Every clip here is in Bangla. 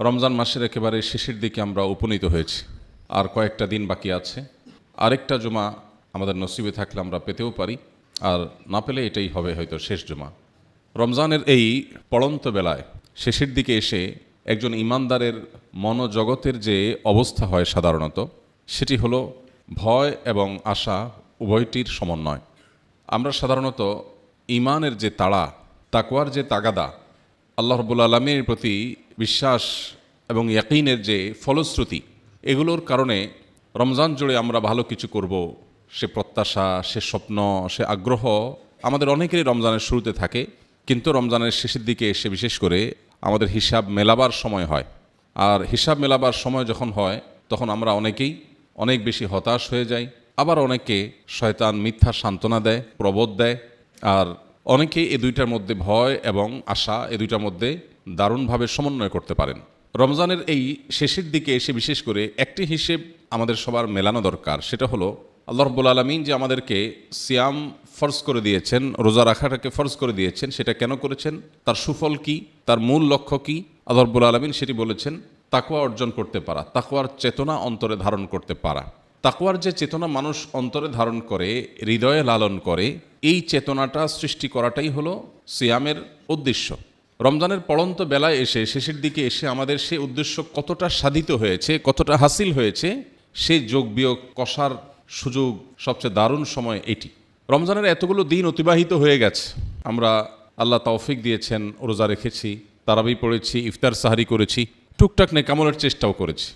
রমজান মাসের একেবারে শেষের দিকে আমরা উপনীত হয়েছি। আর কয়েকটা দিন বাকি আছে। আরেকটা জুমা আমাদের নসিবে থাকলে আমরা পেতেও পারি, আর না পেলে এটাই হবে হয়তো শেষ জুমা। রমজানের এই পড়ন্ত বেলায় শেষের দিকে এসে একজন ইমানদারের মনোজগতের যে অবস্থা হয় সাধারণত, সেটি হলো ভয় এবং আশা উভয়টির সমন্বয়। আমরা সাধারণত ইমানের যে তাড়া, তাকওয়ার যে তাগাদা, আল্লাহ রাব্বুল আলামিনের প্রতি বিশ্বাস এবং ইয়াকিনের যে ফলশ্রুতি, এগুলোর কারণে রমজান জুড়ে আমরা ভালো কিছু করব, সে প্রত্যাশা, সে স্বপ্ন, সে আগ্রহ আমাদের অনেকেরই রমজানের শুরুতে থাকে। কিন্তু রমজানের শেষের দিকে এসে বিশেষ করে আমাদের হিসাব মেলাবার সময় হয়। আর হিসাব মেলাবার সময় যখন হয়, তখন আমরা অনেকেই অনেক বেশি হতাশ হয়ে যাই। আবার অনেকে শয়তান মিথ্যা সান্ত্বনা দেয়, প্রবোধ দেয়। আর অনেকে এই দুইটার মধ্যে ভয় এবং আশা, এই দুইটার মধ্যে দারুণভাবে সমন্বয় করতে পারেন। রমজানের এই শেষের দিকে এসে বিশেষ করে একটি হিসেব আমাদের সবার মেলানো দরকার। সেটা হলো আল্লাহ রাব্বুল আলামিন যে আমাদেরকে সিয়াম ফরজ করে দিয়েছেন, রোজা রাখাটাকে ফরজ করে দিয়েছেন, সেটা কেন করেছেন, তার সুফল কি, তার মূল লক্ষ্য কি, আল্লাহ রাব্বুল আলামিন সেটি বলেছেন। তাকওয়া অর্জন করতে পারা, তাকওয়ার চেতনা অন্তরে ধারণ করতে পারা। তাকওয়ার যে চেতনা মানুষ অন্তরে ধারণ করে, হৃদয়ে লালন করে, এই চেতনাটা সৃষ্টি করাটাই হলো সিয়ামের উদ্দেশ্য। রমজানের পড়ন্ত বেলায় এসে শেষের দিকে এসে আমাদের সে উদ্দেশ্য কতটা সাধিত হয়েছে, কতটা হাসিল হয়েছে, সে যোগ বিয়োগ কষার সুযোগ সবচেয়ে দারুণ সময় এটি। রমজানের এতগুলো দিন অতিবাহিত হয়ে গেছে, আমরা আল্লাহ তৌফিক দিয়েছেন, রোজা রেখেছি, তারাবি পড়েছি, ইফতার সাহারি করেছি, টুকটাক নেকামলের চেষ্টাও করেছি।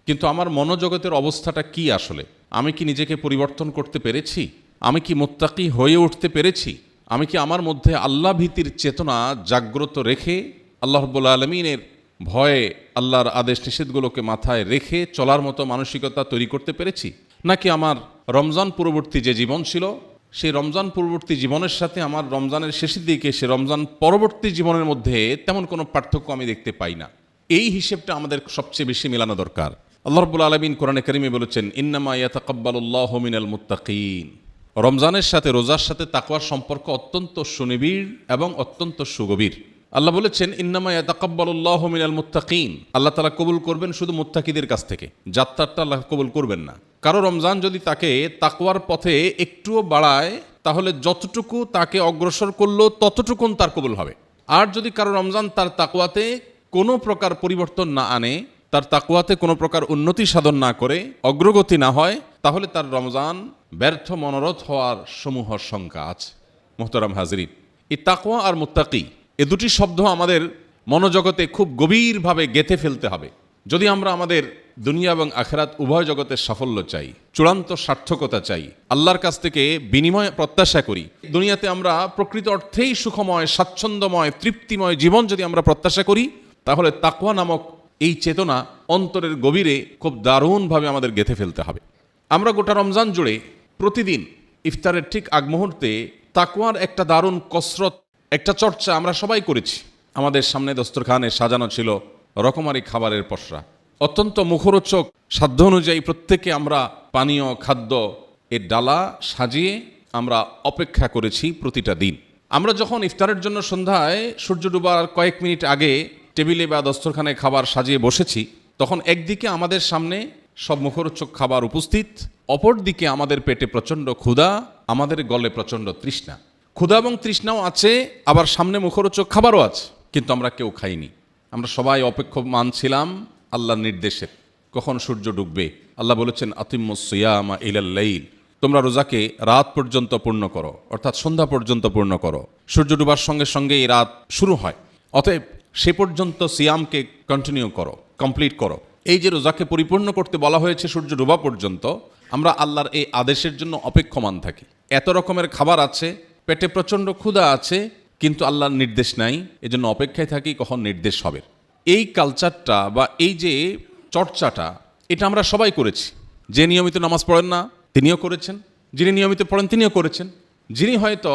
কিন্তু আমার মনোজগতের অবস্থাটা কি আসলে? আমি কি নিজেকে পরিবর্তন করতে পেরেছি? আমি কি মুত্তাকি হয়ে উঠতে পেরেছি? আমি কি আমার মধ্যে আল্লাহ ভীতির চেতনা জাগ্রত রেখে আল্লাহ রাব্বুল আলামিনের ভয়ে, আল্লাহর আদেশ নিষেধগুলোকে মাথায় রেখে চলার মতো মানসিকতা তৈরি করতে পেরেছি? নাকি আমার রমজান পূর্ববর্তী যে জীবন ছিল, সেই রমজান পূর্ববর্তী জীবনের সাথে আমার রমজানের শেষের দিকে সে রমজান পরবর্তী জীবনের মধ্যে তেমন কোনো পার্থক্য আমি দেখতে পাই না। এই হিসেবটা আমাদের সবচেয়ে বেশি মেলানো দরকার। আল্লাহ রাব্বুল আলামিন কোরআনে কারিমে বলেছেন, ইন্নামা ইয়াতাকাব্বালুল্লাহু মিনাল মুত্তাকিন। রমজানের সাথে, রোজার সাথে তাকওয়ার সম্পর্ক অত্যন্ত সুনিবিড় এবং অত্যন্ত সুগভীর। আল্লাহ বলেছেন, ইন্নামা ইয়াতাকাব্বালুল্লাহু মিনাল মুত্তাকিন। আল্লাহ তাআলা কবুল করবেন শুধু মুত্তাকিদের কাছ থেকে, যাত্রাটা আল্লাহ কবুল করবেন না। কারো রমজান যদি তাকে তাকওয়ার পথে একটুও বাড়ায়, তাহলে যতটুকু তাকে অগ্রসর করলো ততটুকুন তার কবুল হবে। আর যদি কারো রমজান তার তাকওয়াতে কোনো প্রকার পরিবর্তন না আনে, তার তাকওয়াতে কোনো প্রকার উন্নতি সাধন না করে, অগ্রগতি না হয়, তাহলে তার রমজান ব্যর্থ মনোরথ হওয়ার সমূহ শঙ্কা আছে। মুহতারাম হাজরিন, এই তাকওয়া আর মুত্তাকি, এ দুটি শব্দ আমাদের মনোজগতে খুব গভীরভাবে গেঁথে ফেলতে হবে। যদি আমরা আমাদের দুনিয়া এবং আখিরাত উভয় জগতের সাফল্য চাই, চূড়ান্ত সার্থকতা চাই, আল্লাহর কাছ থেকে বিনিময় প্রত্যাশা করি, দুনিয়াতে আমরা প্রকৃত অর্থেই সুখময়, স্বাচ্ছন্দ্যময়, তৃপ্তিময় জীবন যদি আমরা প্রত্যাশা করি, তাহলে তাকওয়া নামক এই চেতনা অন্তরের গভীরে খুব দারুণভাবে আমাদের গেঁথে ফেলতে হবে। আমরা গোটা রমজান জুড়ে প্রতিদিন ইফতারের ঠিক আগ মুহূর্তে তাকওয়ার একটা দারুণ কসরত, একটা চর্চা আমরা সবাই করেছি। আমাদের সামনে দস্তরখানে সাজানো ছিল রকমারি খাবারের পসরা, অত্যন্ত মুখরোচক, সাধ্য অনুযায়ী প্রত্যেকে আমরা পানীয়, খাদ্য এর ডালা সাজিয়ে আমরা অপেক্ষা করেছি প্রতিটা দিন। আমরা যখন ইফতারের জন্য সন্ধ্যায় সূর্য ডুবার কয়েক মিনিট আগে টেবিলে বা দস্তরখানে খাবার সাজিয়ে বসেছি, তখন একদিকে আমাদের সামনে সব মুখরোচক খাবার উপস্থিত, অপর দিকে আমাদের পেটে প্রচণ্ড ক্ষুধা, আমাদের গলে প্রচণ্ড তৃষ্ণা। ক্ষুধা এবং তৃষ্ণাও আছে, আবার সামনে মুখরোচক খাবারও আছে, কিন্তু আমরা কেউ খাইনি। আমরা সবাই অপেক্ষমান ছিলাম আল্লাহর নির্দেশের, কখন সূর্য ডুববে। আল্লাহ বলেছেন, আতিম্মুস সিয়ামা ইলাল লাইল, তোমরা রোজাকে রাত পর্যন্ত পূর্ণ করো, অর্থাৎ সন্ধ্যা পর্যন্ত পূর্ণ করো। সূর্য ডুবার সঙ্গে সঙ্গে এই রাত শুরু হয়, অতএব সে পর্যন্ত সিয়ামকে কন্টিনিউ করো, কমপ্লিট করো। এই যে রোজাকে পরিপূর্ণ করতে বলা হয়েছে সূর্য ডোবা পর্যন্ত, আমরা আল্লাহর এই আদেশের জন্য অপেক্ষমান থাকি। এত রকমের খাবার আছে, পেটে প্রচণ্ড ক্ষুধা আছে, কিন্তু আল্লাহর নির্দেশ নাই, এজন্য অপেক্ষায় থাকি কখন নির্দেশ হবে। এই কালচারটা বা এই যে চর্চাটা, এটা আমরা সবাই করেছি। যে নিয়মিত নামাজ পড়েন না তিনিও করেছেন, যিনি নিয়মিত পড়েন তিনিও করেছেন, যিনি হয়তো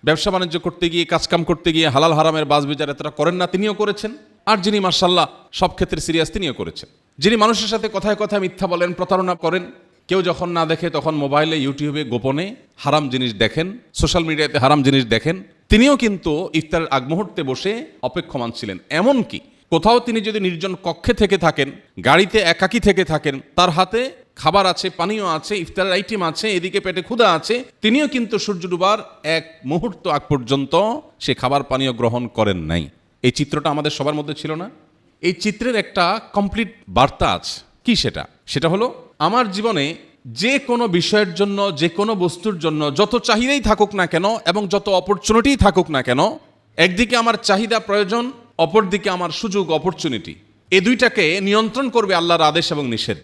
ব্যবসা বাণিজ্য করতে গিয়ে, কাজকাম করতে গিয়ে হালাল হারামের বাজ বিচার এতটা করেন না তিনিও করেছেন, আর যিনি মাশাআল্লাহ সব ক্ষেত্রে সিরিয়াস তিনিও করেছেন। যিনি মানুষের সাথে কথায় কথায় মিথ্যা বলেন, প্রতারণা করেন, কেউ যখন না দেখে তখন মোবাইলে, ইউটিউবে গোপনে হারাম জিনিস দেখেন, সোশ্যাল মিডিয়াতে হারাম জিনিস দেখেন, তিনিও কিন্তু ইফতারের আগ মুহূর্তে বসে অপেক্ষমান ছিলেন। এমনকি কোথাও তিনি যদি নির্জন কক্ষে থেকে থাকেন, গাড়িতে একাকী থেকে থাকেন, তার হাতে খাবার আছে, পানীয় আছে, ইফতারের আইটেম আছে, এদিকে পেটে ক্ষুধা আছে, তিনিও কিন্তু সূর্য ডুবার এক মুহূর্ত আগ পর্যন্ত সে খাবার পানীয় গ্রহণ করেন নাই। এই চিত্রটা আমাদের সবার মধ্যে ছিল না? এই চিত্রের একটা কমপ্লিট বার্তা আছে। কি সেটা? সেটা হলো আমার জীবনে যে কোনো বিষয়ের জন্য, যে কোনো বস্তুর জন্য যত চাহিদাই থাকুক না কেন এবং যত অপরচুনিটি থাকুক না কেন, একদিকে আমার চাহিদা প্রয়োজন, অপরদিকে আমার সুযোগ অপরচুনিটি, এই দুইটাকে নিয়ন্ত্রণ করবে আল্লাহর আদেশ এবং নিষেধ।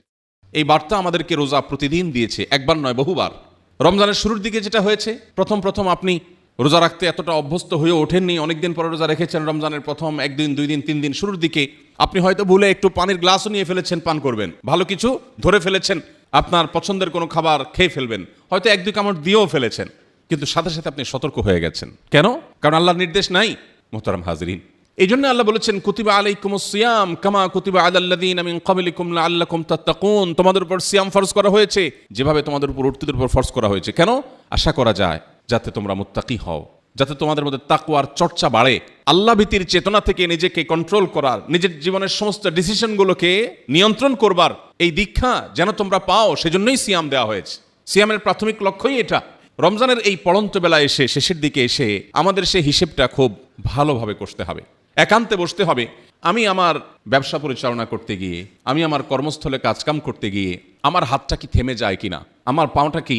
এই বার্তা আমাদেরকে রোজা প্রতিদিন দিয়েছে, একবার নয় বহুবার। রমজানের শুরুর দিকে যেটা হয়েছে, প্রথম আপনি রোজা রাখতে এতটা অভ্যস্ত হয়ে ওঠেননি, অনেকদিন পরে রোজা রেখেছেন। রমজানের প্রথম 1 দিন 2 দিন 3 দিন শুরুর দিকে আপনি হয়তো ভুলে একটু পানির গ্লাসও নিয়ে ফেলেছেন, পান করবেন, ভালো কিছু ধরে ফেলেছেন, আপনার পছন্দের কোনো খাবার খেয়ে ফেলবেন, হয়তো 1-2 কামড় দিয়েও ফেলেছেন, কিন্তু সাথে সাথে আপনি সতর্ক হয়ে গেছেন। কেন? কারণ আল্লাহর নির্দেশ নাই। মোহতারাম হাজিরিন, এই জন্য আল্লাহ বলেছেন কুতিবা আলাইকুমুস সিয়াম কামা কুতিবা আলাল্লাযীনা মিন ক্বাবলিকুম লাআল্লাকুম তাত্তাকুন। তোমাদের উপর সিয়াম ফরজ করা হয়েছে যেভাবে তোমাদের উপর উটদের উপর ফরজ করা হয়েছে। কেন? আশা করা যায় যাতে তোমরা মুত্তাকি হও, যাতে তোমাদের মধ্যে তাকওয়ার চর্চা বাড়ে, আল্লাহ ভীতির চেতনা থেকে নিজেকে কন্ট্রোল করার, নিজের জীবনের সমস্ত ডিসিশনগুলোকে নিয়ন্ত্রণ করবার এই দীক্ষা যেন তোমরা পাও, সেজন্যই সিয়াম দেওয়া হয়েছে। সিয়ামের প্রাথমিক লক্ষ্যই এটা। রমজানের এই পড়ন্ত বেলা এসে, শেষের দিকে এসে আমাদের সেই হিসেবটা খুব ভালোভাবে করতে হবে, একান্তে বসতে হবে। আমি আমার ব্যবসা পরিচালনা করতে গিয়ে, আমি আমার কর্মস্থলে কাজকাম করতে গিয়ে আমার হাতটা কি থেমে যায় কিনা, আমার পাওটা কি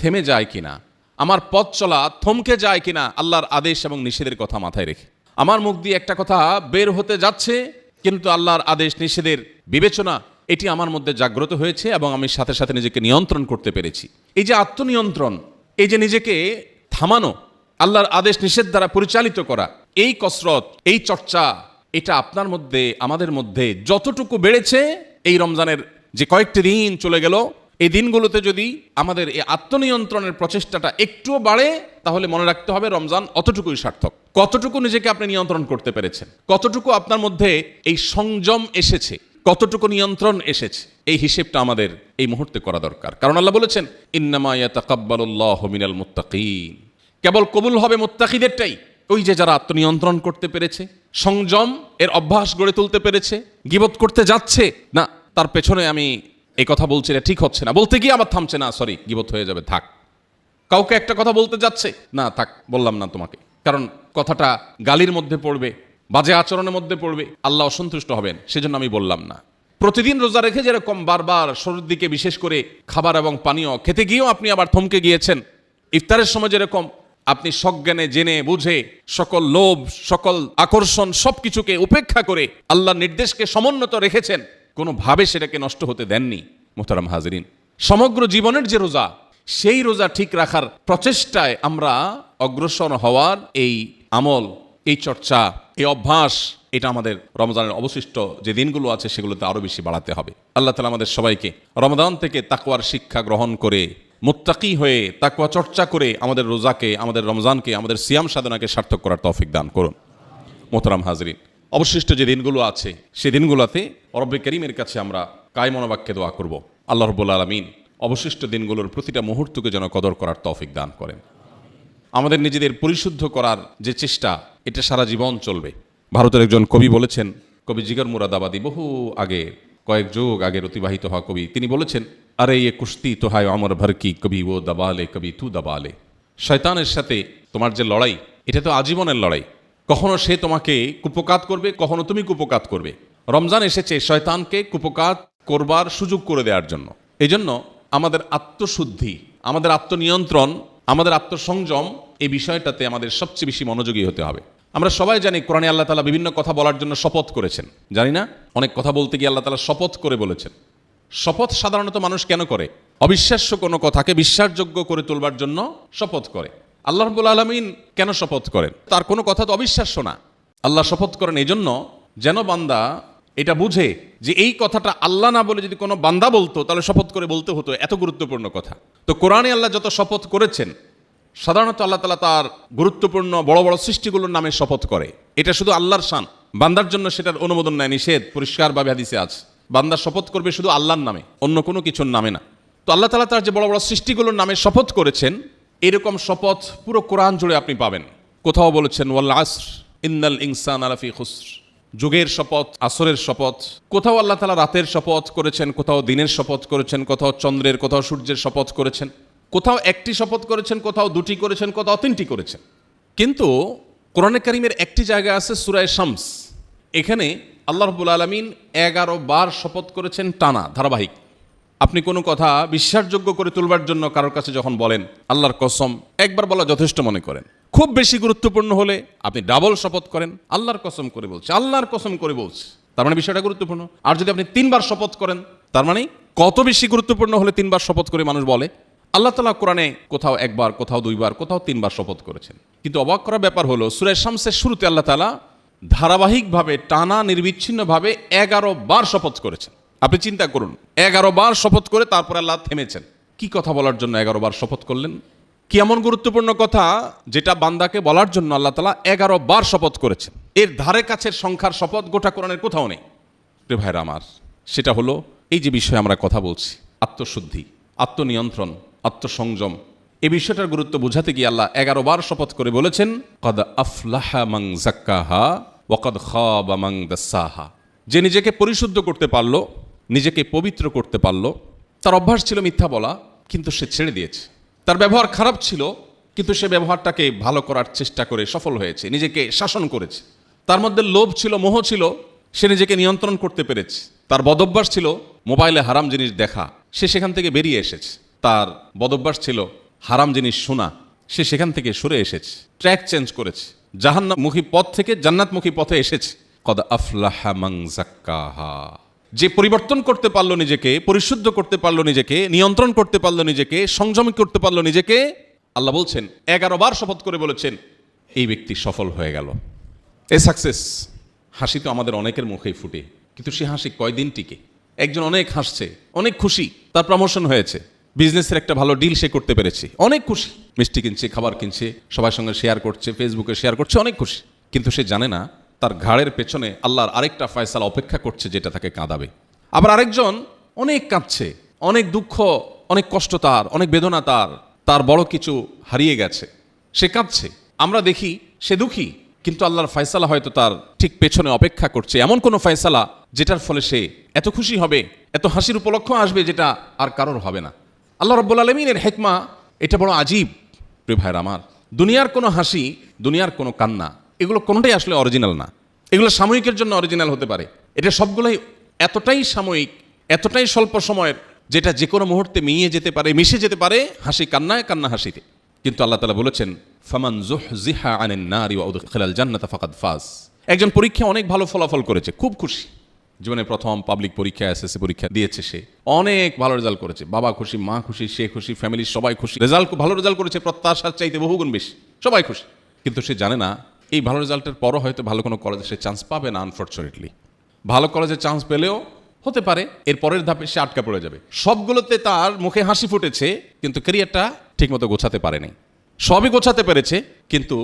থেমে যায় কিনা, আমার পথ চলা থমকে যায় কিনা, আল্লাহর আদেশ এবং নিষেধের কথা মাথায় রেখে। আমার মুখ দিয়ে একটা কথা বের হতে যাচ্ছে, কিন্তু আল্লাহর আদেশ নিষেধের বিবেচনা এটি আমার মধ্যে জাগ্রত হয়েছে এবং আমি সাথে সাথে নিজেকে নিয়ন্ত্রণ করতে পেরেছি। এই যে আত্মনিয়ন্ত্রণ, এই যে নিজেকে থামানো, আল্লাহর আদেশ নিষেধ দ্বারা পরিচালিত করা, এই কসরত, এই চর্চা, এটা আপনার মধ্যে, আমাদের মধ্যে যতটুকু বেড়েছে, এই রমজানের যে কয়েকটি দিন চলে গেল, এই দিনগুলোতে যদি আমাদের এই আত্মনিয়ন্ত্রণের প্রচেষ্টাটা একটুও বাড়ে, তাহলে মনে রাখতে হবে রমজান অতটুকুই সার্থক। কতটুকু নিজেকে আপনি নিয়ন্ত্রণ করতে পেরেছেন, কতটুকু আপনার মধ্যে এই সংযম এসেছে, কতটুকু নিয়ন্ত্রণ এসেছে, এই হিসেবটা আমাদের এই মুহূর্তে করা দরকার। কারণ আল্লাহ বলেছেন ইন্নামা ইয়াতাকাব্বালুল্লাহু মিনাল মুত্তাকিন, কেবল কবুল হবে মুত্তাকিদেরটাই। ওই যে যারা আত্মনিয়ন্ত্রণ করতে পেরেছে, সংযম এর অভ্যাস গড়ে তুলতে পেরেছে। গীবত করতে যাচ্ছে না, তার পেছনে আমি এই কথা বলছি, এটা ঠিক হচ্ছে না, বলতে গিয়ে আবার থামছে, না সরি গীবত হয়ে যাবে, থাক। কাউকে একটা কথা বলতে যাচ্ছে, না থাক বললাম না তোমাকে, কারণ কথাটা গালির মধ্যে পড়বে, বাজে আচরণের মধ্যে পড়বে, আল্লাহ অসন্তুষ্ট হবেন, সেজন্য আমি বললাম না। প্রতিদিন রোজা রেখে যেরকম বারবার শুরুর দিকে বিশেষ করে খাবার এবং পানীয় খেতে গিয়েও আপনি আবার থমকে গিয়েছেন, ইফতারের সময় যেরকম আপনি সজ্ঞানে জেনে বুঝে সকল লোভ, সকল আকর্ষণ সবকিছুকে উপেক্ষা করে আল্লাহর নির্দেশকে সমুন্নত রেখেছেন, কোনোভাবে সেটাকে নষ্ট হতে দেননি। মোহতারাম হাজিরিন, সমগ্র জীবনের যে রোজা, সেই রোজা ঠিক রাখার প্রচেষ্টায় আমরা অগ্রসর হওয়ার এই আমল, এই চর্চা, এই অভ্যাস, এটা আমাদের রমজানের অবশিষ্ট যে দিনগুলো আছে সেগুলোতে আরো বেশি বাড়াতে হবে। আল্লাহ তাআলা আমাদের সবাইকে রমজান থেকে তাকওয়ার শিক্ষা গ্রহণ করে, মুত্তাকি হয়ে, তাকওয়া চর্চা করে আমাদের রোজাকে, আমাদের রমজানকে, আমাদের সিয়াম সাধনাকে সার্থক করার তৌফিক দান করুন। মোহতারাম হাজিরিন, অবশিষ্ট যে দিনগুলো আছে সেই দিনগুলোতে রব্বে কারীমের কাছে আমরা কায় মনোবাক্যে দোয়া করব, আল্লাহ রাব্বুল আলামিন অবশিষ্ট দিনগুলোর প্রতিটা মুহূর্তকে যেন কদর করার তৌফিক দান করেন। আমাদের নিজেদের পরিশুদ্ধ করার যে চেষ্টা, এটা সারা জীবন চলবে। ভারতের একজন কবি বলেছেন, কবি জিগর মুরাদাবাদী, বহু আগে, কয়েক যুগ আগের অতিবাহিত হওয়া কবি, তিনি বলেছেন, আরে ये কুস্তি তো হায় অমর ভর কি, কবি ও দবালে কবি তু দবালে। শয়তানের সাথে তোমার যে লড়াই, এটা তো আজীবনের লড়াই। কখনো সে তোমাকে কুপকাত করবে, কখনো তুমি কুপকাত করবে। রমজান এসেছে শয়তানকে কুপকাত করবার সুযোগ করে দেওয়ার জন্য। এই জন্য আমাদের আত্মশুদ্ধি, আমাদের আত্মনিয়ন্ত্রণ, আমাদের আত্মসংযম, এই বিষয়টাতে আমাদের সবচেয়ে বেশি মনোযোগী হতে হবে। আমরা সবাই জানি কোরআনে আল্লাহ তাআলা বিভিন্ন কথা বলার জন্য শপথ করেছেন, জানি না? অনেক কথা বলতে গিয়ে আল্লাহ তাআলা শপথ করে বলেছেন। শপথ সাধারণত মানুষ কেন করে? অবিশ্বাস্য কোনো কথাকে বিশ্বাসযোগ্য করে তোলবার জন্য শপথ করে। আল্লাহ রাব্বুল আলামিন কেন শপথ করেন? তার কোনো কথা তো অবিশ্বাস্য না। আল্লাহ শপথ করেন এই জন্য যেন বান্দা এটা বুঝে যে এই কথাটা আল্লাহ না বলে যদি কোনো বান্দা বলতো তাহলে শপথ করে বলতে হতো, এত গুরুত্বপূর্ণ কথা। তো কোরআনে আল্লাহ যত শপথ করেছেন, সাধারণত আল্লাহ তাআলা তার গুরুত্বপূর্ণ বড় বড় সৃষ্টিগুলোর নামে শপথ করে। এটা শুধু আল্লাহর শান, বান্দার জন্য সেটার অনুমোদন নেয়, নিষেধ পরিষ্কারভাবে হাদিসে আছে। বান্দা শপথ করবে শুধু আল্লাহর নামে, অন্য কোনো কিছুর নামে না। তো আল্লাহ তাআলা তার যে বড় বড় সৃষ্টিগুলোর নামে শপথ করেছেন, এরকম শপথ পুরো কোরআন জুড়ে আপনি পাবেন। কোথাও বলেছেন ওয়াল আসর ইন্নাল ইনসানা লাফি খুসর, যুগের শপথ, আসরের শপথ, কোথাও আল্লাহ তাআলা রাতের শপথ করেছেন, কোথাও দিনের শপথ করেছেন, কোথাও চন্দ্রের, কোথাও সূর্যের শপথ করেছেন, কোথাও একটি শপথ করেছেন, কোথাও দুটি করেছেন, কোথাও তিনটি করেছেন। কিন্তু কোরআনে কারীমের একটি জায়গা আছে সূরা শামস, এখানে আল্লাহ রাব্বুল আলামিন 11 বার শপথ করেছেন টানা, ধারাবাহিক। আপনি কোনো কথা বিশ্বাসযোগ্য করে তুলবার জন্য কারোর কাছে যখন বলেন আল্লাহর কসম, একবার বলা যথেষ্ট মনে করেন। খুব বেশি গুরুত্বপূর্ণ হলে আপনি ডাবল শপথ করেন, আল্লাহর কসম করে বলছে, আল্লাহর কসম করে বলছে, তার মানে বিষয়টা গুরুত্বপূর্ণ। আর যদি আপনি 3 বার শপথ করেন, তার মানে কত বেশি গুরুত্বপূর্ণ হলে 3 বার শপথ করে মানুষ বলে। আল্লাহ তাআলা কোরআনে কোথাও 1 বার, কোথাও 2 বার, কোথাও 3 বার শপথ করেছেন। কিন্তু অবাক করার ব্যাপার হলো সূরা শামসের শুরুতে আল্লাহ তাআলা ধারাবাহিকভাবে টানা নির্বিচ্ছিন্নভাবে 11 বার শপথ করেছেন। আপনি চিন্তা করুন, 11 বার শপথ করে তারপরে আল্লাহ থেমেছেন। কি কথা বলার জন্য 11 বার শপথ করলেন? কি এমন গুরুত্বপূর্ণ কথা যেটা বান্দাকে বলার জন্য আল্লাহ তাআলা 11 বার শপথ করেছেন? এর ধারে কাছের সংখ্যার শপথ গোটা কোরআনের কোথাও নেই। প্রিয় ভাইরা আমার, সেটা হলো এই যে বিষয়ে আমরা কথা বলছি, আত্মশুদ্ধি, আত্মনিয়ন্ত্রণ, আত্মসংযম। এই বিষয়টার গুরুত্ব বোঝাতে গিয়ে আল্লাহ 11 বার শপথ করে বলেছেন, কদ আফলাহা মান যাক্কাহা ওয়া কদ খাবা মান দাসাহা। যে নিজেকে পরিশুদ্ধ করতে পারল, নিজেকে পবিত্র করতে পারল, তার অভ্যাস ছিল মিথ্যা বলা, কিন্তু সে ছেড়ে দিয়েছে। তার ব্যবহার খারাপ ছিল, কিন্তু সে ব্যবহারটাকে ভালো করার চেষ্টা করে সফল হয়েছে, নিজেকে শাসন করেছে। তার মধ্যে লোভ ছিল, মোহ ছিল, সে নিজেকে নিয়ন্ত্রণ করতে পেরেছে। তার বদভ্যাস ছিল মোবাইলে হারাম জিনিস দেখা, সে সেখান থেকে বেরিয়ে এসেছে। তার বদভ্যাস ছিল হারাম জিনিস শোনা, সে সেখান থেকে সরে এসেছে, ট্র্যাক চেঞ্জ করেছে, জাহান্নামমুখী পথ থেকে জান্নাতমুখী পথে এসেছে। কদ আফলাহা মান যাক্কাহা। যে পরিবর্তন করতে পারলো নিজেকে, পরিশুদ্ধ করতে পারলো নিজেকে, নিয়ন্ত্রণ করতে পারলো নিজেকে, সংযমী করতে পারলো নিজেকে, আল্লাহ বলছেন 11 বার শপথ করে বলেছেন এই ব্যক্তি সফল হয়ে গেল। এই সাকসেস। হাসি তো আমাদের অনেকের মুখেই ফুটে, কিন্তু সে হাসি কয়দিন টিকে? একজন অনেক হাসছে, অনেক খুশি, তার প্রমোশন হয়েছে, বিজনেসের একটা ভালো ডিল সে করতে পেরেছে, অনেক খুশি, মিষ্টি কিনছে, খাবার কিনছে, সবার সঙ্গে শেয়ার করছে, ফেসবুকে শেয়ার করছে, অনেক খুশি। কিন্তু সে জানে না তার ঘাড়ের পেছনে আল্লাহর আরেকটা ফয়সালা অপেক্ষা করছে, যেটা তাকে কাঁদাবে। আবার আরেকজন অনেক কাঁদছে, অনেক দুঃখ, অনেক কষ্ট, তার অনেক বেদনা, তার বড় কিছু হারিয়ে গেছে, সে কাঁদছে। আমরা দেখি সে দুঃখী, কিন্তু আল্লাহর ফয়সালা হয়তো তার ঠিক পেছনে অপেক্ষা করছে, এমন কোনো ফয়সালা যেটার ফলে সে এত খুশি হবে, এত হাসির উপলক্ষ আসবে, যেটা আর কারোর হবে না। আল্লাহ রাব্বুল আলামিনের হিকমা এটা বড় আজীব। প্রিয় ভাইরা আমার, দুনিয়ার কোনো হাসি, দুনিয়ার কোনো কান্না, এগুলো কোনোটাই আসলে অরিজিনাল না। এগুলো সাময়িকের জন্য অরিজিনাল হতে পারে, এটা সবগুলোই এতটাই সাময়িক, এতটাই স্বল্প সময়ের, যেটা যে কোনো মুহূর্তে মিলিয়ে যেতে পারে, মিশে যেতে পারে হাসি কান্নায়, কান্না হাসিতে। কিন্তু আল্লাহ তাআলা বলেছেন, ফামান যুহজিহা আনিন নারি ওয়া উদখিলাল জান্নাতা ফাকাদ ফাজ। একজন পরীক্ষা অনেক ভালো ফলাফল করেছে, খুব খুশি, জীবনে প্রথম পাবলিক পরীক্ষা, এসএসসি পরীক্ষা দিয়েছে, সে অনেক ভালো রেজাল্ট করেছে, বাবা খুশি, মা খুশি, সে খুশি, ফ্যামিলির সবাই খুশি, রেজাল্ট ভালো রেজাল্ট করেছে, প্রত্যাশার চাইতে বহুগুণ বেশি, সবাই খুশি। কিন্তু সে জানে না এই ভালো রেজাল্টের পরও হয়তো ভালো কোনো কলেজে সে চান্স পাবে না। আনফর্চুনেটলি ভালো কলেজে চান্স পেলেও হতে পারে এর পরের ধাপে সে আটকা পড়ে যাবে। সবগুলোতে তার মুখে হাসি ফুটেছে, কিন্তু ক্যারিয়ারটা ঠিকমতো গোছাতে পারেনি। সবই গোছাতে পেরেছে, কিন্তু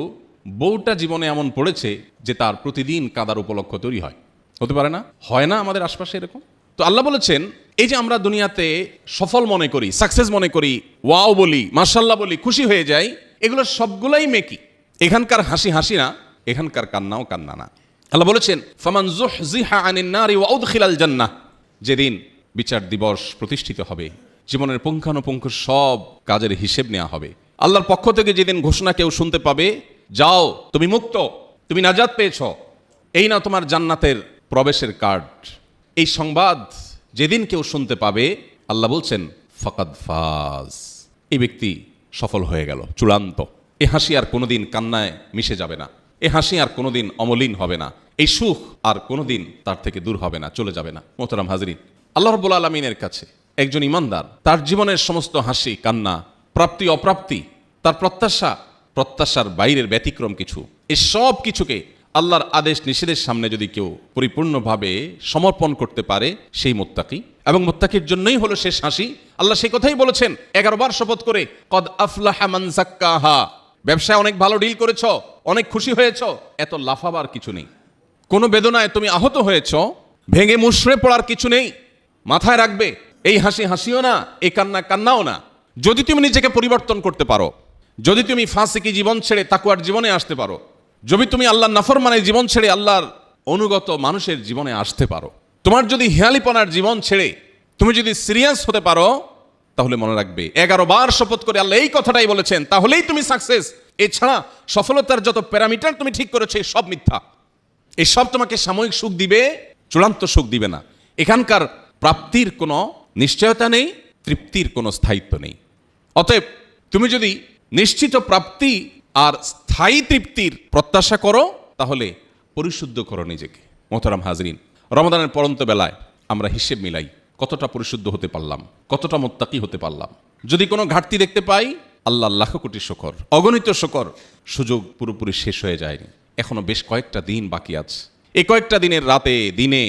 বউটা জীবনে এমন পড়েছে যে তার প্রতিদিন কাদার উপলক্ষ তৈরি হয়। হতে পারে না? হয় না আমাদের আশপাশে এরকম? তো আল্লাহ বলেছেন, এই যে আমরা দুনিয়াতে সফল মনে করি, সাকসেস মনে করি, ওয়াও বলি, মাশাআল্লাহ বলি, খুশি হয়ে যাই, এগুলো সবগুলাই মেকি। এখানকার হাসি হাসি না, এখানকার কান্নাও কান্না না। আল্লাহ বলেছেন, ফামান যুহজিহা আনিন নারি ওয়া উদখিলাল জান্নাহ। যেদিন বিচার দিবস প্রতিষ্ঠিত হবে, জীবনের পুঙ্খানুপুঙ্খ সব কাজের হিসেব নেওয়া হবে, আল্লাহর পক্ষ থেকে যেদিন ঘোষণা কেউ শুনতে পাবে, যাও তুমি মুক্ত, তুমি নাজাত পেয়েছ, এই না তোমার জান্নাতের প্রবেশের কার্ড, এই সংবাদ যেদিন কেউ শুনতে পাবে, আল্লাহ বলছেন ফাকাদ ফাজ, এই ব্যক্তি সফল হয়ে গেল, চূড়ান্ত। এ হাসি আর কোনোদিন কান্নায় মিশে যাবে না, এ হাসি আর কোনোদিন অমলিন হবে না, এই সুখ আর কোনোদিন তার থেকে দূর হবে না, চলে যাবে না। মোহতারাম হাজরিন, আল্লাহ রাব্বুল আলামিনের কাছে একজন ইমানদার তার জীবনের সমস্ত হাসি কান্না, প্রাপ্তি অপ্রাপ্তি, তার প্রত্যাশার বাইরের ব্যতিক্রম কিছু, এই সব কিছুকে আল্লাহর আদেশ নিষেধের সামনে যদি কেউ পরিপূর্ণভাবে সমর্পণ করতে পারে, সেই মুত্তাকি, এবং মুত্তাকির জন্যই হলো শেষ হাসি। আল্লাহ সেই কথাই বলেছেন 11 বার শপথ করে, কদ আফলাহা মান যাক্কাহা। ব্যবসায় অনেক ভালো ডিল করেছ, অনেক খুশি হয়েছ, এত লাফাবার কিছু নেই। কোনো বেদনায় তুমি আহত হয়েছ, ভেঙে মুষড়ে পড়ার কিছু নেই। মাথায় রাখবে, এই হাসি হাসিও না, এই কান্না কান্নাও না। যদি তুমি নিজেকে পরিবর্তন করতে পারো, যদি তুমি ফাসিকি জীবন ছেড়ে তাকওয়ার জীবনে আসতে পারো, যদি তুমি আল্লাহর নাফরমানের জীবন ছেড়ে আল্লাহর অনুগত মানুষের জীবনে আসতে পারো। তোমার যদি হেয়ালিপনার জীবন ছেড়ে তুমি যদি সিরিয়াস হতে পারো, তাহলে মনে রাখবে 11 বার শপথ করে আল্লাহ এই কথাটাই বলেছেন, তাহলেই তুমি সাকসেস। এছাড়া সফলতার যত প্যারামিটার তুমি ঠিক করেছো সব মিথ্যা। এই সব তোমাকে সাময়িক সুখ দিবে, চূড়ান্ত সুখ দিবে না। এখানকার প্রাপ্তির কোনো নিশ্চয়তা নেই, তৃপ্তির কোনো স্থায়িত্ব নেই। অতএব তুমি যদি নিশ্চিত প্রাপ্তি আর স্থায়ী তৃপ্তির প্রত্যাশা করো, তাহলে পরিশুদ্ধ করো নিজেকে। মোহতারাম হাজরিন, রমাদানের পরন্ত বেলায় আমরা হিসেব মিলাই কতটা পরিশুদ্ধ হতে পারলাম, কতটা মুত্তাকি হতে পারলাম। যদি কোনো ঘাটতি দেখতে পাই, আল্লাহ লাখ কোটি শুকর, অগণিত শুকর, সুযোগ পুরোপুরি শেষ হয়ে যায়নি, এখনো বেশ কয়েকটা দিন বাকি আছে। এই কয়েকটা দিনের রাতে, দিনে,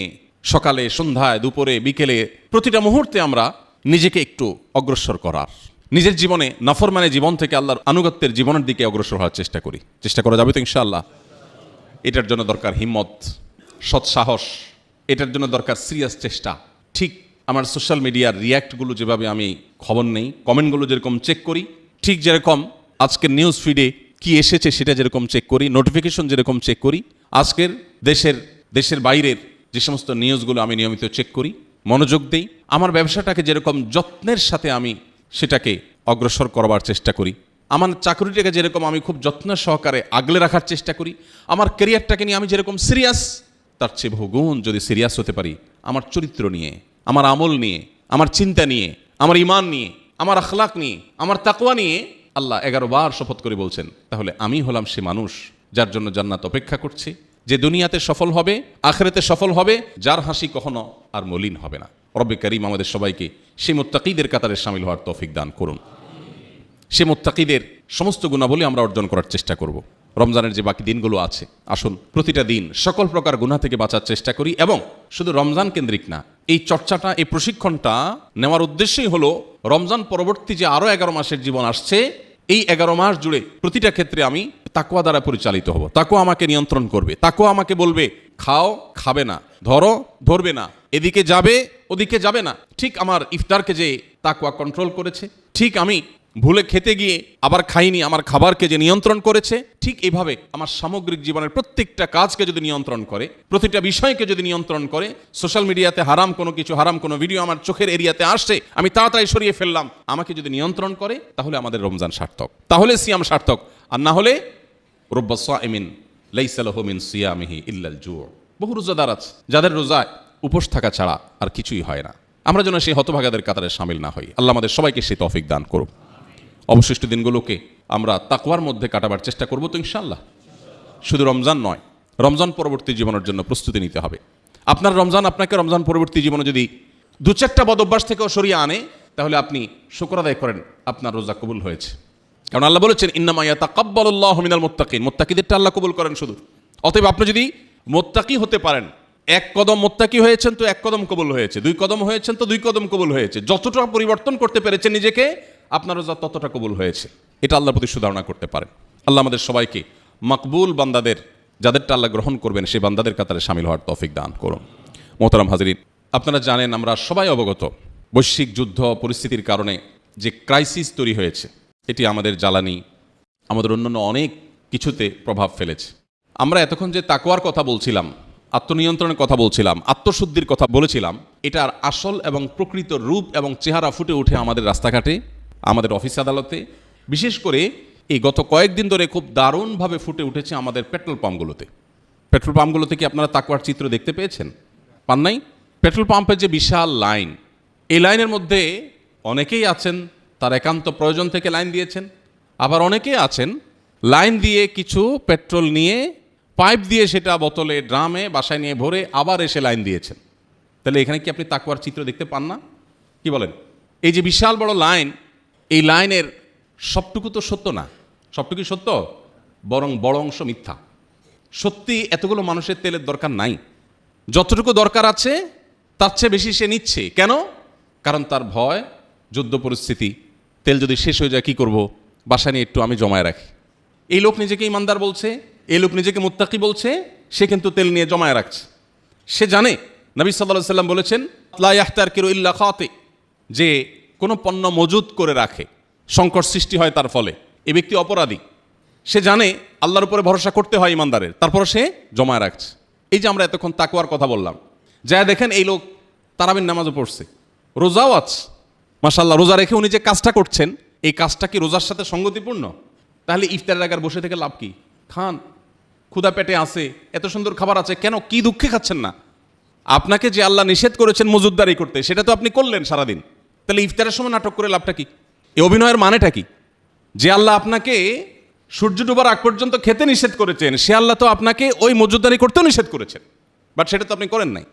সকালে, সন্ধ্যায়, দুপুরে, বিকেলে, প্রতিটা মুহূর্তে আমরা নিজেকে একটু অগ্রসর করার, নিজের জীবনে নাফরমানে জীবন থেকে আল্লাহর আনুগত্যের জীবনের দিকে অগ্রসর হওয়ার চেষ্টা করা যাবে তো ইনশাআল্লাহ। এটার জন্য দরকার হিম্মত, সৎসাহস, এটার জন্য দরকার সিরিয়াস চেষ্টা। ঠিক আমার সোশ্যাল মিডিয়ার রিয়্যাক্টগুলো যেভাবে আমি খবর নেই, কমেন্টগুলো যেরকম চেক করি, ঠিক যেরকম আজকের নিউজ ফিডে কি এসেছে সেটা যেরকম চেক করি, নোটিফিকেশন যেরকম চেক করি, আজকের দেশের বাইরের যে সমস্ত নিউজগুলো আমি নিয়মিত চেক করি, মনোযোগ দেই। আমার ব্যবসাটাকে যেরকম যত্নের সাথে আমি সেটাকে অগ্রসর করবার চেষ্টা করি, আমার চাকরিটাকে যেরকম আমি খুব যত্ন সহকারে আগলে রাখার চেষ্টা করি, আমার ক্যারিয়ারটাকে নিয়ে আমি যেরকম সিরিয়াস, তার চেয়ে বহুগুণ যদি সিরিয়াস হতে পারি আমার চরিত্র নিয়ে, আমার আমল নিয়ে, আমার চিন্তা নিয়ে, আমার ঈমান নিয়ে, আমার আখলাক নিয়ে, আমার তাকওয়া নিয়ে, আল্লাহ 11 বার শপথ করে বলছেন, তাহলে আমি হলাম সে মানুষ যার জন্য জান্নাত অপেক্ষা করছে, যে দুনিয়াতে সফল হবে, আখিরাতে সফল হবে, যার হাসি কখনো আর মলিন হবে না। রব্বে কারীম আমাদের সবাইকে সেই মুত্তাকিদের কাতারে শামিল হওয়ার তৌফিক দান করুন। সে মুত্তাকিদের সমস্ত গুণাবলী আমরা অর্জন করার চেষ্টা করব। রমজানের যে বাকি দিনগুলো আছে, আসুন প্রতিটা দিন সকল প্রকার গুনাহ থেকে বাঁচার চেষ্টা করি। এবং শুধু রমজান কেন্দ্রিক না, এই চর্চাটা, এই প্রশিক্ষণটা নেওয়ার উদ্দেশ্যই হলো রমজান পরবর্তী যে আরও 11 মাসের জীবন আসছে, এই 11 মাস জুড়ে প্রতিটা ক্ষেত্রে আমি তাকওয়া দ্বারা পরিচালিত হব। তাকওয়া আমাকে নিয়ন্ত্রণ করবে, তাকওয়া আমাকে বলবে খাও, খাবে না, ধরো, ধরবে না, এদিকে যাবে, ওদিকে যাবে না। ঠিক আমার ইফতারকে যে তাকওয়া কন্ট্রোল করেছে, ঠিক আমি ভুলে খেতে গিয়ে আবার খাইনি, আমার খাবারকে যে নিয়ন্ত্রণ করেছে, ঠিক এইভাবে আমার সামগ্রিক জীবনের প্রত্যেকটা কাজকে যদি নিয়ন্ত্রণ করে, প্রতিটা বিষয়কে যদি নিয়ন্ত্রণ করে, সোশ্যাল মিডিয়াতে হারাম কোনো কিছু, হারাম কোনো ভিডিও আমার চোখের এরিয়াতে আসছে, আমি তাড়াতাড়ি সরিয়ে ফেললাম, আমাকে যদি নিয়ন্ত্রণ করে, তাহলে আমাদের রমজান সার্থক, তাহলে সিয়াম সার্থক। আর না হলে রব্বা সাইমিন লাইসা লাহু মিন সিয়ামিহি ইল্লাল জু'। বহু রোজাদার আছে যাদের রোজায় উপোস থাকা ছাড়া আর কিছুই হয় না। আমরা যেন সেই হতভাগাদের কাতারে শামিল না হই। আল্লাহ আমাদের সবাইকে সেই তৌফিক দান করুক। অবশিষ্ট দিনগুলোকে আমরা তাকওয়ার মধ্যে কাটাবার চেষ্টা করব তো ইনশাআল্লাহ। শুধু রমজান নয়, রমজান পরবর্তী জীবনের জন্য প্রস্তুতি নিতে হবে। আপনার রমজান আপনাকে রমজান পরবর্তী জীবনে যদি 2-4টা বদ অভ্যাস থেকেও সরিয়ে আনে, তাহলে আপনি শুকর আদায় করেন, আপনার রোজা কবুল হয়েছে। কারণ আল্লাহ বলেছেন ইন্নামা ইয়াতাকাব্বালুল্লাহু মিনাল মুত্তাকিন, মুত্তাকিদেরটা আল্লাহ কবুল করেন শুধু। অতএব আপনি যদি মুত্তাকি হতে পারেন, 1 কদম মুত্তাকি হয়েছেন তো 1 কদম কবুল হয়েছে, 2 কদম হয়েছেন তো 2 কদম কবুল হয়েছে। যতটা পরিবর্তন করতে পেরেছেন নিজেকে, আপনার রোজা ততটা কবুল হয়েছে। এটা আল্লাহর প্রতি সুধারণা করতে পারেন। আল্লাহ আমাদের সবাইকে মাকবুল বান্দাদের, যাদেরটা আল্লাহ গ্রহণ করবেন, সেই বান্দাদের কাতারে শামিল হওয়ার তৌফিক দান করুন। মোহতারাম হাজরিন, আপনারা জানেন, আমরা সবাই অবগত, বৈশ্বিক যুদ্ধ পরিস্থিতির কারণে যে ক্রাইসিস তৈরি হয়েছে, এটি আমাদের জ্বালানি, আমাদের অন্যান্য অনেক কিছুতে প্রভাব ফেলেছে। আমরা এতক্ষণ যে তাকওয়ার কথা বলছিলাম, আত্মনিয়ন্ত্রণের কথা বলছিলাম, আত্মশুদ্ধির কথা বলেছিলাম, এটার আসল এবং প্রকৃত রূপ এবং চেহারা ফুটে ওঠে আমাদের রাস্তাঘাটে, আমাদের অফিস আদালতে, বিশেষ করে এই গত কয়েকদিন ধরে খুব দারুণভাবে ফুটে উঠেছে আমাদের পেট্রোল পাম্পগুলোতে। পেট্রোল পাম্পগুলোতে কি আপনারা তাকওয়ার চিত্র দেখতে পেয়েছেন? পান নাই? পেট্রোল পাম্পের যে বিশাল লাইন, এই লাইনের মধ্যে অনেকেই আছেন তার একান্ত প্রয়োজন থেকে লাইন দিয়েছেন, আবার অনেকেই আছেন লাইন দিয়ে কিছু পেট্রোল নিয়ে পাইপ দিয়ে সেটা বোতলে, ড্রামে, বাসায় নিয়ে ভরে আবার এসে লাইন দিয়েছেন। তাহলে এখানে কি আপনি তাকওয়ার চিত্র দেখতে পান না? কি বলেন? এই যে বিশাল বড় লাইন, এই লাইনের সবটুকু তো সত্য না। সবটুকু সত্য? বরং বড় অংশ মিথ্যা। সত্যি এতগুলো মানুষের তেলের দরকার নাই, যতটুকু দরকার আছে তার চেয়ে বেশি সে নিচ্ছে। কেন? কারণ তার ভয়, যুদ্ধ পরিস্থিতি, তেল যদি শেষ হয়ে যায় কি করব, বাসা নিয়ে একটু আমি জমায় রাখি। এই লোক নিজেকে ইমানদার বলছে, এই লোক নিজেকে মুত্তাকি বলছে, সে কিন্তু তেল নিয়ে জমায় রাখছে। সে জানে নবী সাল্লাল্লাহু আলাইহি ওয়াসাল্লাম বলেছেন লা ইয়াহতারকিরু ইল্লা খাতি, যে কোনো পণ্য মজুদ করে রাখে, সংকট সৃষ্টি হয় তার ফলে, এই ব্যক্তি অপরাধী। সে জানে আল্লাহর উপরে ভরসা করতে হয় ইমানদারের, তারপর সে জমায় রাখছে। এই যে আমরা এতক্ষণ তাকওয়ার কথা বললাম, যা দেখেন এই লোক তারাবির নামাজও পড়ছে, রোজাও আছে, মাশাআল্লাহ। রোজা রেখে উনি যে কাজটা করছেন, এই কাজটা কি রোজার সাথে সঙ্গতিপূর্ণ? তাহলে ইফতারের আগে আর বসে থেকে লাভ কি? খান, ক্ষুধা পেটে আছে, এত সুন্দর খাবার আছে, কেন কি দুঃখে খাচ্ছেন না? আপনাকে যে আল্লাহ নিষেধ করেছেন মজুদদারি করতে, সেটা তো আপনি করলেন সারাদিন, তাহলে ইফতারের সময় নাটক করে লাভটা কি? এই অভিনয়ের মানেটা কি? যে আল্লাহ আপনাকে সূর্য ডোবার আগ পর্যন্ত খেতে নিষেধ করেছেন, সে আল্লাহ তো আপনাকে ওই মজুদদারি করতেও নিষেধ করেছেন, বাট সেটা তো আপনি করেন নাই।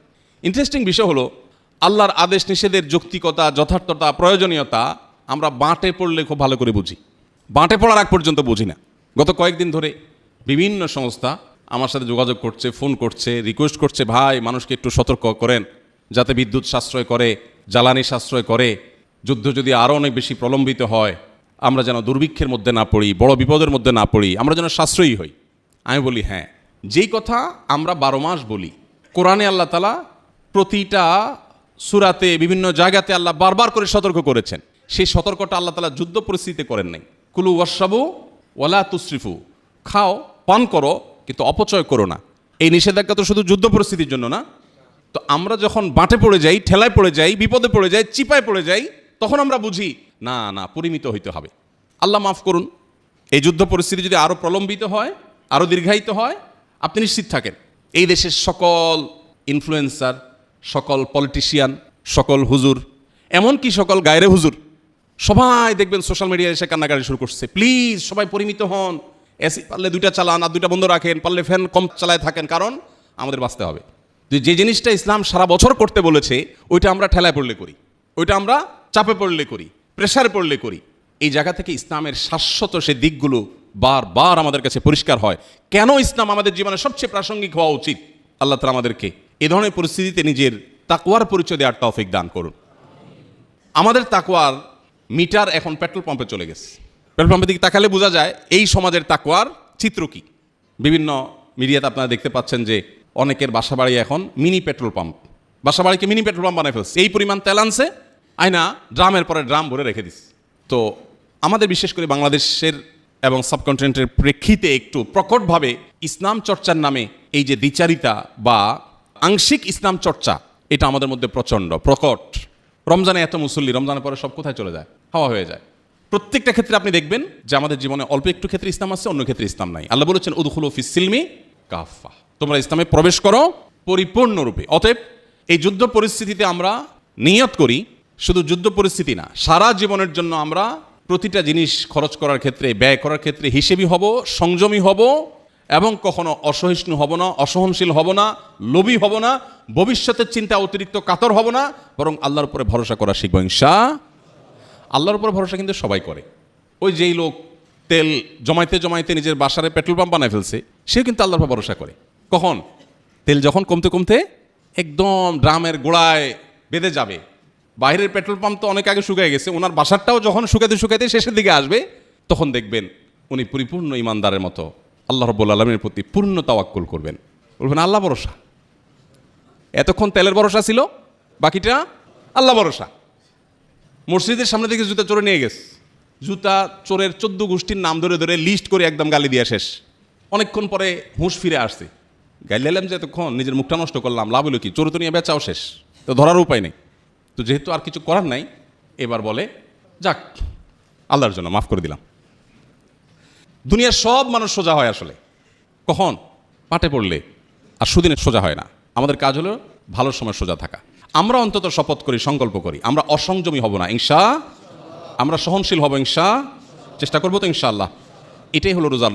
ইন্টারেস্টিং বিষয় হলো, আল্লাহর আদেশ নিষেধের যৌক্তিকতা, যথার্থতা, প্রয়োজনীয়তা আমরা বাঁটে পড়লে খুব ভালো করে বুঝি, বাঁটে পড়ার আগ পর্যন্ত বুঝি না। গত কয়েকদিন ধরে বিভিন্ন সংস্থা আমার সাথে যোগাযোগ করছে, ফোন করছে, রিকোয়েস্ট করছে, ভাই মানুষকে একটু সতর্ক করেন যাতে বিদ্যুৎ সাশ্রয় করে, জ্বালানি সাশ্রয় করে, যুদ্ধ যদি আরও অনেক বেশি প্রলম্বিত হয় আমরা যেন দুর্ভিক্ষের মধ্যে না পড়ি, বড় বিপদের মধ্যে না পড়ি, আমরা যেন সাশ্রয়ী হই। আমি বলি হ্যাঁ, যেই কথা আমরা 12 মাস বলি, কোরআনে আল্লাহ তাআলা প্রতিটা সূরাতে বিভিন্ন জায়গাতে আল্লাহ বারবার করে সতর্ক করেছেন, সেই সতর্কটা আল্লাহ তাআলা যুদ্ধ পরিস্থিতিতে করেন নাই। কুলু ওয়াশরাবু ওয়ালা তুসরিফু, খাও, পান করো, কিন্তু অপচয় করো না। এই নিষেধাজ্ঞা তো শুধু যুদ্ধ পরিস্থিতির জন্য না। তো আমরা যখন বাঁটে পড়ে যাই, ঠেলায় পড়ে যাই, বিপদে পড়ে যাই, চিপায় পড়ে যাই, তখন আমরা বুঝি না না, পরিমিত হইতে হবে। আল্লাহ মাফ করুন, এই যুদ্ধ পরিস্থিতি যদি আরও প্রলম্বিত হয়, আরও দীর্ঘায়িত হয়, আপনি নিশ্চিত থাকেন এই দেশের সকল ইনফ্লুয়েন্সার, সকল পলিটিশিয়ান, সকল হুজুর, এমনকি সকল গায়রে হুজুর, সবাই দেখবেন সোশ্যাল মিডিয়ায় এসে কান্নাকাটি শুরু করছে, প্লিজ সবাই পরিমিত হন, এসি পারলে 2টা চালান আর 2টা বন্ধ রাখেন, পারলে ফ্যান কম চালায় থাকেন, কারণ আমাদের বাঁচতে হবে। যে জিনিসটা ইসলাম সারা বছর করতে বলেছে, ওইটা আমরা ঠেলায় পড়লে করি, ওইটা আমরা চাপে পড়লে করি, প্রেসারে পড়লে করি। এই জায়গা থেকে ইসলামের শাশ্বত সে দিকগুলো বারবার আমাদের কাছে পরিষ্কার হয়। কেন ইসলাম আমাদের জীবনে সবচেয়ে প্রাসঙ্গিক হওয়া উচিত? আল্লাহ তাআলা আমাদেরকে এ ধরনের পরিস্থিতিতে নিজের তাকওয়ার পরিচয় দেওয়ার তৌফিক দান করুন। আমাদের তাকওয়ার মিটার এখন পেট্রোল পাম্পে চলে গেছে। পেট্রোল পাম্পের দিকে তাকালে বোঝা যায় এই সমাজের তাকওয়ার চিত্র কি। বিভিন্ন মিডিয়াতে আপনারা দেখতে পাচ্ছেন যে অনেকের বাসাবাড়ি এখন মিনি পেট্রোল পাম্প, বাসাবাড়িকে মিনি পেট্রোল পাম্প বানায় ফেলছে। এই পরিমাণ তেল আনছে, আয়না ড্রামের পরে ড্রাম ভরে রেখে দিচ্ছে। তো আমাদের বিশেষ করে বাংলাদেশের এবং সাবকন্টিনেন্টের প্রেক্ষিতে একটু প্রকটভাবে ইসলাম চর্চার নামে এই যে দ্বিচারিতা বা আংশিক ইসলাম চর্চা, এটা আমাদের মধ্যে প্রচণ্ড প্রকট। রমজানে এত মুসল্লি, রমজানের পরে সব কোথায় চলে যায়? হাওয়া হয়ে যায়। প্রত্যেকটা ক্ষেত্রে আপনি দেখবেন যে আমাদের জীবনে অল্প একটু ক্ষেত্রে ইসলাম আছে, অন্য ক্ষেত্রে ইসলাম নাই। আল্লাহ বলেছেন উদখুলু ফিস সিলমি কাফা, তোমরা ইসলামে প্রবেশ করো পরিপূর্ণরূপে। অতএব এই যুদ্ধ পরিস্থিতিতে আমরা নিয়ত করি, শুধু যুদ্ধ পরিস্থিতি না, সারা জীবনের জন্য আমরা প্রতিটা জিনিস খরচ করার ক্ষেত্রে, ব্যয় করার ক্ষেত্রে হিসেবী হব, সংযমী হব এবং কখনো অসহিষ্ণু হব না, অসহনশীল হব না, লোভী হব না, ভবিষ্যতের চিন্তা অতিরিক্ত কাতর হব না, বরং আল্লাহর উপরে ভরসা করা শিখব ইনশাআল্লাহ। আল্লাহর উপরে ভরসা কিন্তু সবাই করে। ওই যেই লোক তেল জমাইতে জমাইতে নিজের বাসারে পেট্রোল পাম্প বানায় ফেলছে, সেও কিন্তু আল্লাহর উপর ভরসা করে। কখন? তেল যখন কমতে কমতে একদম ড্রামের গোড়ায় বেঁধে যাবে। বাইরের পেট্রোল পাম্প তো অনেক আগে শুকিয়ে গেছে, ওনার বাসারটাও যখন শুকাতে শুকাতে শেষের দিকে আসবে, তখন দেখবেন উনি পরিপূর্ণ ইমানদারের মতো আল্লাহ রাব্বুল আলামিনের প্রতি পূর্ণ তাওয়াক্কুল করবেন, বলবেন আল্লাহ ভরসা। এতক্ষণ তেলের ভরসা ছিল, বাকিটা আল্লাহ ভরসা। মসজিদের সামনে থেকে জুতা চোরে নিয়ে গেছে, জুতা চোরের 14 গোষ্ঠীর নাম ধরে ধরে লিস্ট করে একদম গালি দিয়ে শেষ। অনেকক্ষণ পরে হুঁশ ফিরে আসছে, গাইলাম যে এতক্ষণ নিজের মুখটা নষ্ট করলাম, লাভ হলো কি? চোর তো নিয়ে বেচাও শেষ, তো ধরার উপায় নেই। তো যেহেতু আর কিছু করার নাই, এবার বলে যাক আল্লাহর জন্য মাফ করে দিলাম। দুনিয়ার সব মানুষ সোজা হয় আসলে কখন? পাটে পড়লে। আর সুদিনে সোজা হয় না। আমাদের কাজ হলো ভালো সময় সোজা থাকা। আমরা অন্তত শপথ করি, সংকল্প করি, আমরা অসংযমী হব না আমরা সহনশীল হব চেষ্টা করবো তো ইনশাআল্লাহ। এটাই হলো রোজার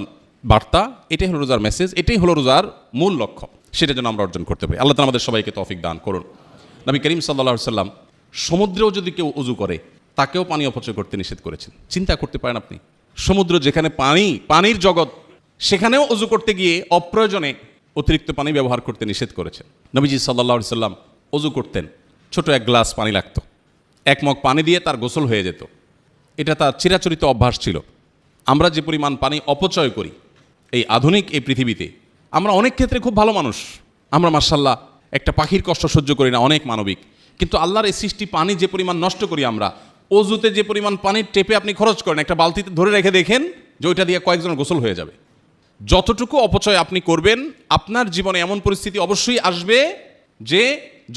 বার্তা, এটাই হলো রোজার মেসেজ, এটাই হলো রোজার মূল লক্ষ্য। সেটা যেন আমরা অর্জন করতে পারি। আল্লাহ তাআলা আমাদের সবাইকে তৌফিক দান করুন। নবী করিম সাল্লাল্লাহু আলাইহি সাল্লাম সমুদ্রেও যদি কেউ উযু করে, তাকেও পানি অপচয় করতে নিষেধ করেছেন। চিন্তা করতে পারেন আপনি, সমুদ্র যেখানে পানির জগৎ, সেখানেও উযু করতে গিয়ে অপ্রয়োজনে অতিরিক্ত পানি ব্যবহার করতে নিষেধ করেছেন। নবীজি সাল্লাল্লাহু আলাইহি সাল্লাম উযু করতেন, ছোট 1 গ্লাস পানি লাগতো, 1 মগ পানি দিয়ে তার গোসল হয়ে যেত। এটা তার চিরাচরিত অভ্যাস ছিল। আমরা যে পরিমাণ পানি অপচয় করি এই আধুনিক এই পৃথিবীতে, আমরা অনেক ক্ষেত্রে খুব ভালো মানুষ, আমরা মাশাআল্লাহ একটা পাখির কষ্ট সহ্য করি না, অনেক মানবিক। কিন্তু আল্লাহর এই সৃষ্টি পানি যে পরিমাণ নষ্ট করি আমরা, অজুতে যে পরিমাণ পানির টেপে আপনি খরচ করেন, একটা বালতিতে ধরে রেখে দেখেন যে ওইটা দিয়ে কয়েকজন গোসল হয়ে যাবে। যতটুকু অপচয় আপনি করবেন, আপনার জীবনে এমন পরিস্থিতি অবশ্যই আসবে যে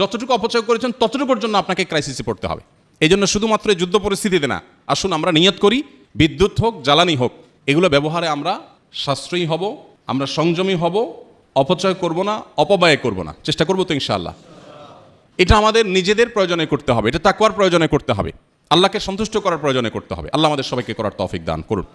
যতটুকু অপচয় করেছেন ততটুকুর জন্য আপনাকে ক্রাইসিসে পড়তে হবে। এই জন্য শুধুমাত্র এই যুদ্ধ পরিস্থিতিতে না, আসুন আমরা নিয়ত করি, বিদ্যুৎ হোক জ্বালানি হোক, এগুলো ব্যবহারে আমরা সাশ্রয়ী হব, আমরা সংযমী হব, অপচয় করব না, অপব্যয় করব না, চেষ্টা করবো তো ইনশাআল্লাহ। এটা আমাদের নিজেদের প্রয়োজনে করতে হবে, এটা তাকওয়ার প্রয়োজনে করতে হবে, আল্লাহকে সন্তুষ্ট করার প্রয়োজনে করতে হবে। আল্লাহ আমাদের সবাইকে করার তৌফিক দান করুন।